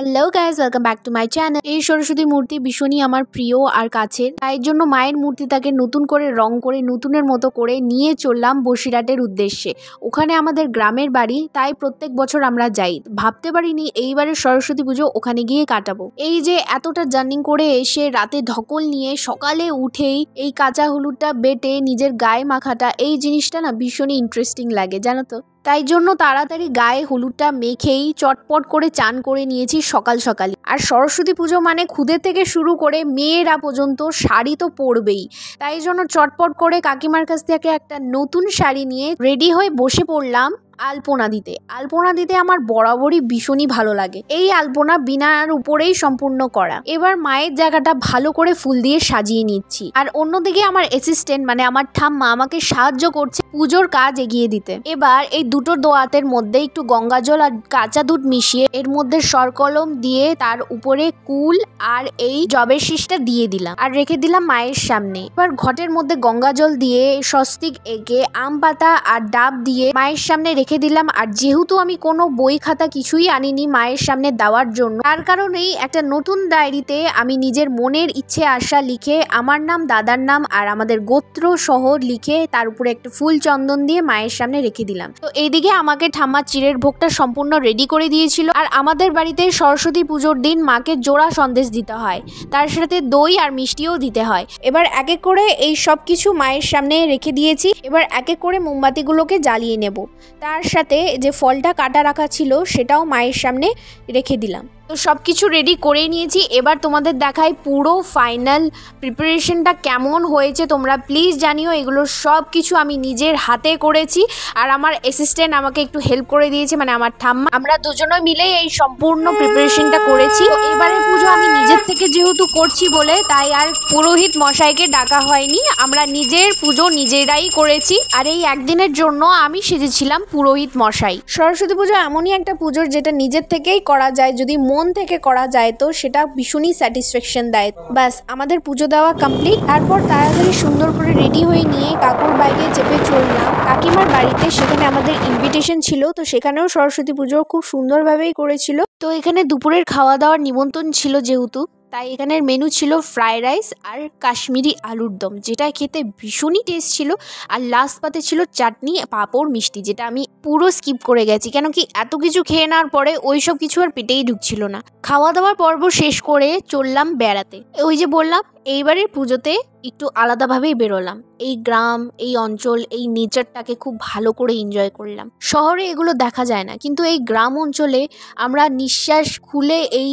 Hello guys, welcome back to my channel. এই সরস্বতী মূর্তি ভীষণই আমার প্রিয় আর কাছের, তাই জন্য মায়ের মূর্তিটাকে নতুন করে রং করে নতুনের মতো করে নিয়ে চললাম বসিরহাটের উদ্দেশ্যে। ওখানে আমাদের গ্রামের বাড়ি, তাই প্রত্যেক বছর আমরা যাই। ভাবতে পারিনি এইবারের সরস্বতী পুজো ওখানে গিয়ে কাটাবো। এই যে এতটা জার্নি করে এসে রাতে ধকল নিয়ে সকালে উঠেই এই কাঁচা হলুদটা বেটে নিজের গায়ে মাখাটা, এই জিনিসটা না ভীষণই ইন্টারেস্টিং লাগে জানো তো। তাই জন্য তাড়াতাড়ি গায়ে হলুদটা মেখেই চটপট করে চান করে নিয়েছি সকাল সকালই। আর সরস্বতী পুজো মানে খুদে থেকে শুরু করে মেয়েরা পর্যন্ত শাড়ি তো পরবেই, তাই জন্য চটপট করে কাকিমার কাছ থেকে একটা নতুন শাড়ি নিয়ে রেডি হয়ে বসে পড়লাম আলপনা দিতে। আলপনা দিতে আমার বরাবরই ভীষণই ভালো লাগে। এই আলপনা বিনার উপরেই সম্পূর্ণ করা। এবার মায়ের জায়গাটা ভালো করে ফুল দিয়ে সাজিয়ে নিচ্ছি, আর অন্যদিকে আমার অ্যাসিস্ট্যান্ট মানে আমার ঠাম্মা আমাকে সাহায্য করছে পুজোর কাজ এগিয়ে দিতে। এবার এই দুটো দোয়াতের মধ্যে একটু গঙ্গা জল আর কাঁচা দুধ মিশিয়ে এর মধ্যে সরকলম দিয়ে তার উপরে কুল আর এই জবের শীষটা দিয়ে দিলাম আর রেখে দিলাম মায়ের সামনে। এবার ঘটের মধ্যে গঙ্গা জল দিয়ে স্বস্তিক এঁকে আম পাতা আর ডাব দিয়ে মায়ের সামনে রেখে দিলাম। আর যেহেতু আমি কোনো বই খাতা কিছুই আনিনি মায়ের সামনে দেওয়ার জন্য, তার কারণেই একটা নতুন ডায়েরিতে আমি নিজের মনের ইচ্ছে আশা লিখে আমার নাম, দাদার নাম আর আমাদের গোত্র সহ লিখে তার উপরে একটা ফুল চন্দন দিয়ে মায়ের সামনে রেখে দিলাম। তো এইদিকে আমাকে ঠাম্মা চিড়ের ভোগটা সম্পূর্ণ রেডি করে দিয়েছিল। আর আমাদের বাড়িতে সরস্বতী পুজোর দিন মাকে জোড়া সন্দেশ দিতে হয়, তার সাথে দই আর মিষ্টিও দিতে হয়। এবার এক এক করে এই সব কিছু মায়ের সামনে রেখে দিয়েছি। এবার এক এক করে মোমবাতিগুলোকে জ্বালিয়ে নেব। তার সাথে যে ফলটা কাটা রাখা ছিল সেটাও মায়ের সামনে রেখে দিলাম। তো সব কিছু রেডি করে নিয়েছি। এবার তোমাদের দেখাই পুরো ফাইনাল প্রিপারেশনটা কেমন হয়েছে। তোমরা প্লিজ জানিও। এগুলো সব কিছু আমি নিজের হাতে করেছি, আর আমার অ্যাসিস্ট্যান্ট আমাকে একটু হেল্প করে দিয়েছে, মানে আমার ঠাম্মা। আমরা দুজনে মিলে এই সম্পূর্ণ প্রিপারেশনটা করেছি। তো এবারের পুজো আমি নিজের থেকে যেহেতু করছি বলে তাই আর পুরোহিত মশাইকে ডাকা হয়নি, আমরা নিজের পুজো নিজেরাই করেছি। আর এই একদিনের জন্য আমি সেজেছিলাম পুরোহিত মশাই। সরস্বতী পুজো এমনই একটা পুজো যেটা নিজের থেকেই করা যায়, যদি মন থেকে করা যায় তো সেটা ভীষণই স্যাটিসফ্যাকশন দেয়। ব্যাস আমাদের পুজো দেওয়া কমপ্লিট। তারপর তাড়াতাড়ি সুন্দর করে রেডি হয়ে নিয়ে কাকুর বাইকে চেপে চললাম কাকিমার বাড়িতে। সেখানে আমাদের ইনভিটেশন ছিল, তো সেখানেও সরস্বতী পুজো খুব সুন্দরভাবেই করেছিল। তো এখানে দুপুরের খাওয়া দাওয়ার নিমন্ত্রণ ছিল যেহেতু, তাই এখানের মেনু ছিল ফ্রাইড রাইস আর কাশ্মীরি আলুর দম, যেটা খেতে ভীষণই টেস্ট ছিল। আর লাস্ট পাতে ছিল চাটনি, পাঁপড়, মিষ্টি, যেটা আমি পুরো স্কিপ করে গেছি, কেন কি এত কিছু খেয়ে নেওয়ার পরে ওই সব কিছু আর পেটেই ঢুকছিল না। খাওয়া দাওয়ার পর্ব শেষ করে চললাম বেড়াতে। ওই যে বললাম এইবারের পুজোতে একটু আলাদাভাবেই বেরোলাম। এই গ্রাম, এই অঞ্চল, এই নেচারটাকে খুব ভালো করে এনজয় করলাম। শহরে এগুলো দেখা যায় না, কিন্তু এই গ্রাম অঞ্চলে আমরা নিঃশ্বাস খুলে এই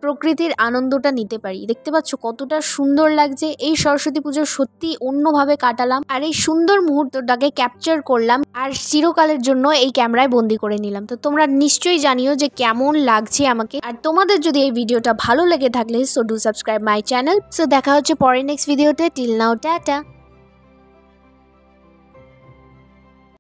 প্রকৃতির আনন্দটা নিতে পারি। দেখতে পাচ্ছ কতটা সুন্দর লাগছে। এই সরস্বতী পুজো সত্যি অন্যভাবে কাটালাম, আর এই সুন্দর মুহূর্তটাকে ক্যাপচার করলাম আর চিরকালের জন্য এই ক্যামেরায় বন্দি করে নিলাম। তো তোমরা নিশ্চয়ই জানিও যে কেমন লাগছে আমাকে। আর তোমাদের যদি এই ভিডিওটা ভালো লেগে থাকলে so do subscribe my channel. So দেখা হচ্ছে পরের নেক্সট ভিডিওতে। Till now, tata.